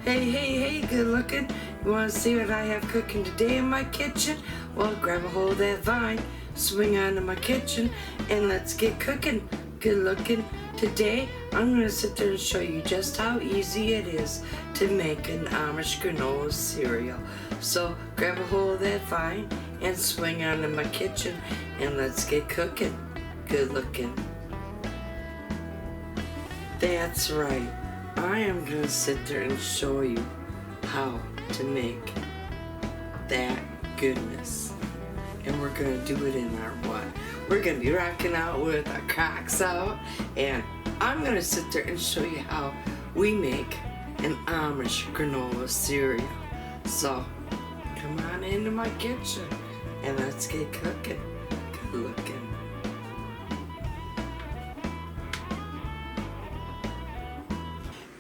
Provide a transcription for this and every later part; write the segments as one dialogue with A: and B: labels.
A: Hey, good looking. You want to see what I have cooking today in my kitchen? Well, grab a hold of that vine, swing onto my kitchen, and let's get cooking. Good looking. Today, I'm going to sit there and show you just how easy it is to make an Amish granola cereal. So, grab a hold of that vine and swing onto my kitchen, and let's get cooking. Good looking. That's right. I am going to sit there and show you how to make that goodness. And we're going to do it in our what? We're going to be rocking out with our Crocks out. And I'm going to sit there and show you how we make an Amish granola cereal. So, come on into my kitchen and let's get cooking. Good looking.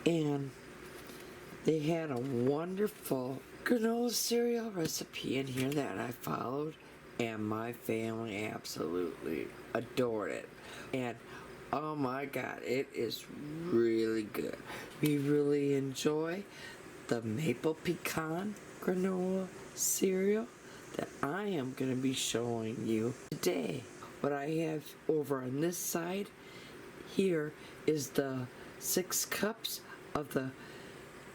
A: And they had a wonderful granola cereal recipe in here that I followed, and my family absolutely adored it. And oh my God, it is really good. We really enjoy the maple pecan granola cereal that I am going to be showing you today. What I have over on this side here is the 6 cups of the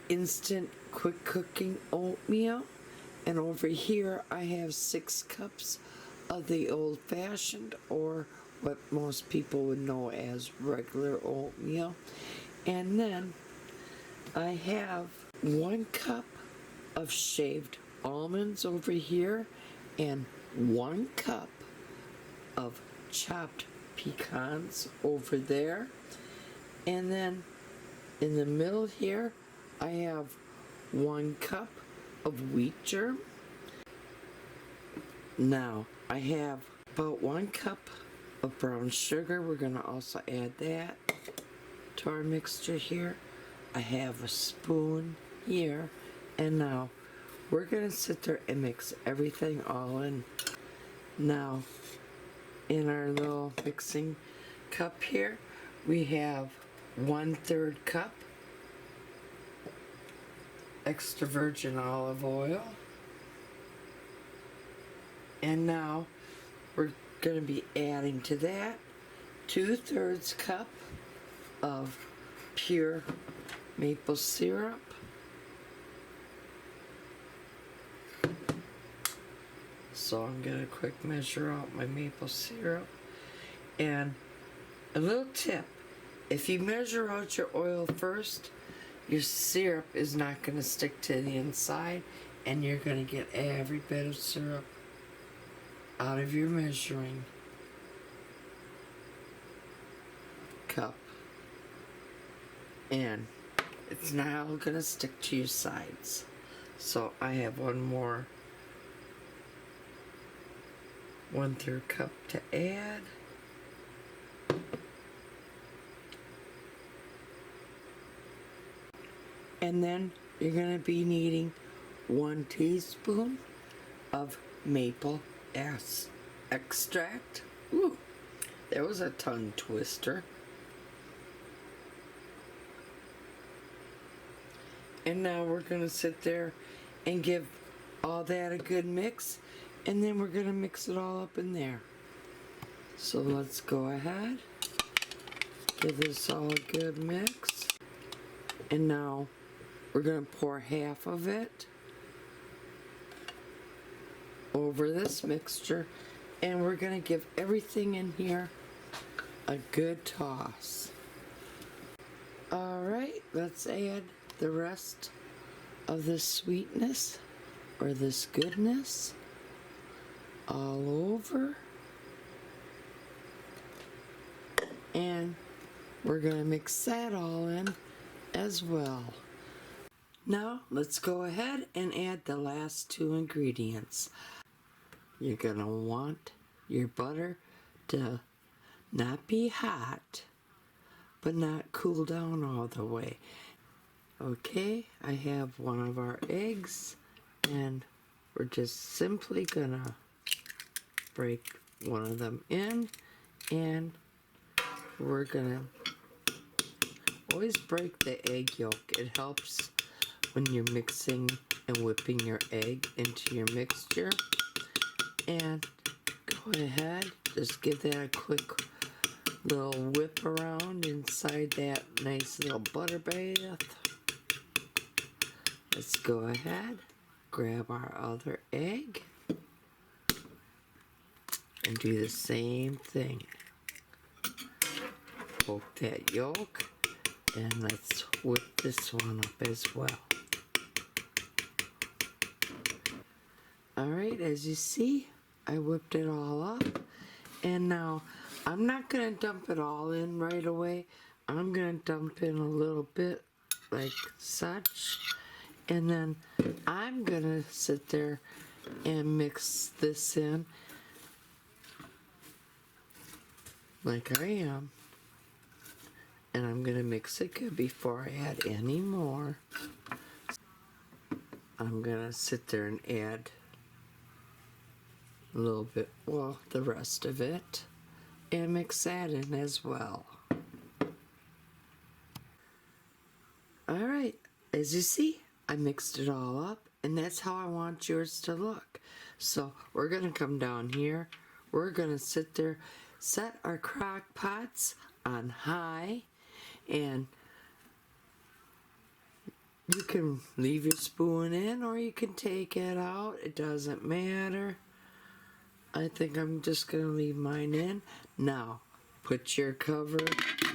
A: instant quick cooking oatmeal, and over here I have 6 cups of the old-fashioned, or what most people would know as regular oatmeal. And then I have 1 cup of shaved almonds over here and 1 cup of chopped pecans over there. And then in the middle here, I have 1 cup of wheat germ. Now, I have about 1 cup of brown sugar. We're going to also add that to our mixture here. I have a spoon here. And now, we're going to sit there and mix everything all in. Now, in our little mixing cup here, we have 1/3 cup extra virgin olive oil. And now we're going to be adding to that 2/3 cup of pure maple syrup. So I'm going to quick measure out my maple syrup. And a little tip, if you measure out your oil first, your syrup is not going to stick to the inside, and you're going to get every bit of syrup out of your measuring cup. And it's not all going to stick to your sides. So I have one more 1/3 cup to add. And then you're going to be needing 1 teaspoon of maple extract. Ooh, there was a tongue twister. And now we're going to sit there and give all that a good mix. And then we're going to mix it all up in there. So let's go ahead. Give this all a good mix. And now we're going to pour half of it over this mixture, and we're going to give everything in here a good toss. Alright, let's add the rest of this sweetness, or this goodness, all over. And we're going to mix that all in as well. Now, let's go ahead and add the last 2 ingredients. You're going to want your butter to not be hot, but not cool down all the way. Okay, I have one of our eggs, and we're just simply going to break one of them in, and we're going to always break the egg yolk. It helps when you're mixing and whipping your egg into your mixture. And go ahead, just give that a quick little whip around inside that nice little butter bath. Let's go ahead, grab our other egg, and do the same thing. Poke that yolk, and let's whip this one up as well. Alright, as you see, I whipped it all up, and now I'm not going to dump it all in right away. I'm going to dump in a little bit like such, and then I'm going to sit there and mix this in like I am. And I'm going to mix it good before I add any more. I'm going to sit there and add a little bit, well, the rest of it, and mix that in as well. Alright, as you see, I mixed it all up, and that's how I want yours to look. So we're going to come down here, we're going to sit there, set our crock pots on high, and you can leave your spoon in or you can take it out, it doesn't matter. I think I'm just going to leave mine in. Now, put your cover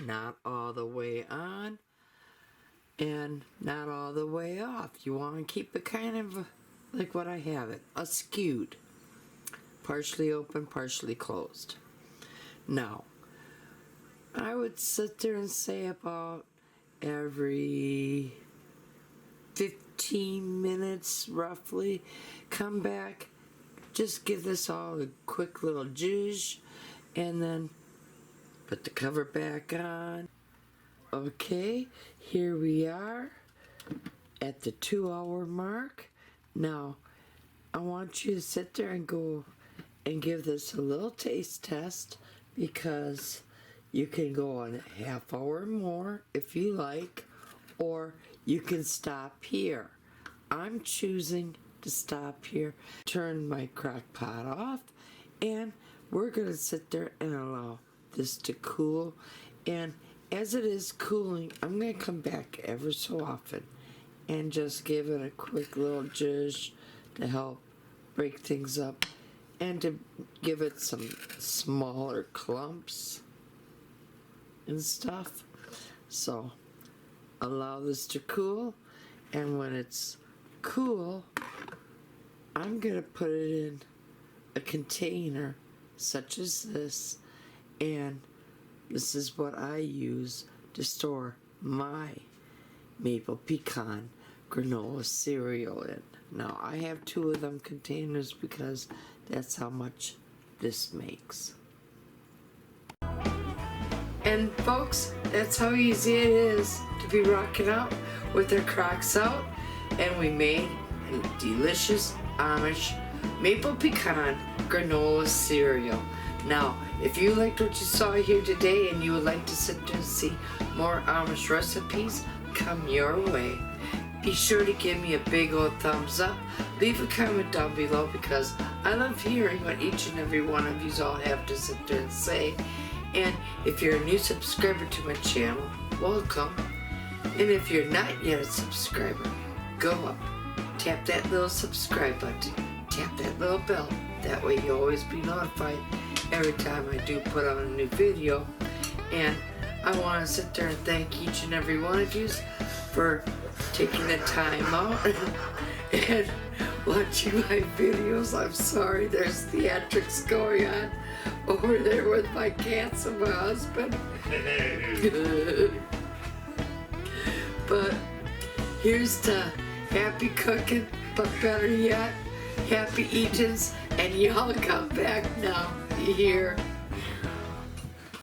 A: not all the way on and not all the way off. You want to keep it kind of like what I have it, skewed. Partially open, partially closed. Now, I would sit there and say about every 15 minutes roughly, come back, just give this all a quick little zhuzh, and then put the cover back on. Okay, here we are at the 2-hour mark. Now, I want you to sit there and go and give this a little taste test, because you can go on a half hour more if you like, or you can stop here. I'm choosing to stop here, turn my crock pot off, and we're going to sit there and allow this to cool. And as it is cooling, I'm going to come back ever so often and just give it a quick little zhuzh to help break things up and to give it some smaller clumps and stuff. So allow this to cool, and when it's cool, I'm gonna put it in a container such as this, and this is what I use to store my maple pecan granola cereal in. Now I have 2 of them containers because that's how much this makes. And folks, that's how easy it is to be rocking out with our Crocks out. And we made a delicious Amish maple pecan granola cereal. Now, if you liked what you saw here today and you would like to sit there and see more Amish recipes come your way, be sure to give me a big old thumbs up. Leave a comment down below, because I love hearing what each and every one of you all have to sit there and say. And if you're a new subscriber to my channel, welcome. And if you're not yet a subscriber, go up, tap that little subscribe button, tap that little bell. That way you'll always be notified every time I do put on a new video. And I want to sit there and thank each and every one of you for taking the time out and watching my videos. I'm sorry, there's theatrics going on over there with my cats and my husband. But here's to happy cooking, but better yet, happy eatings, and y'all come back now here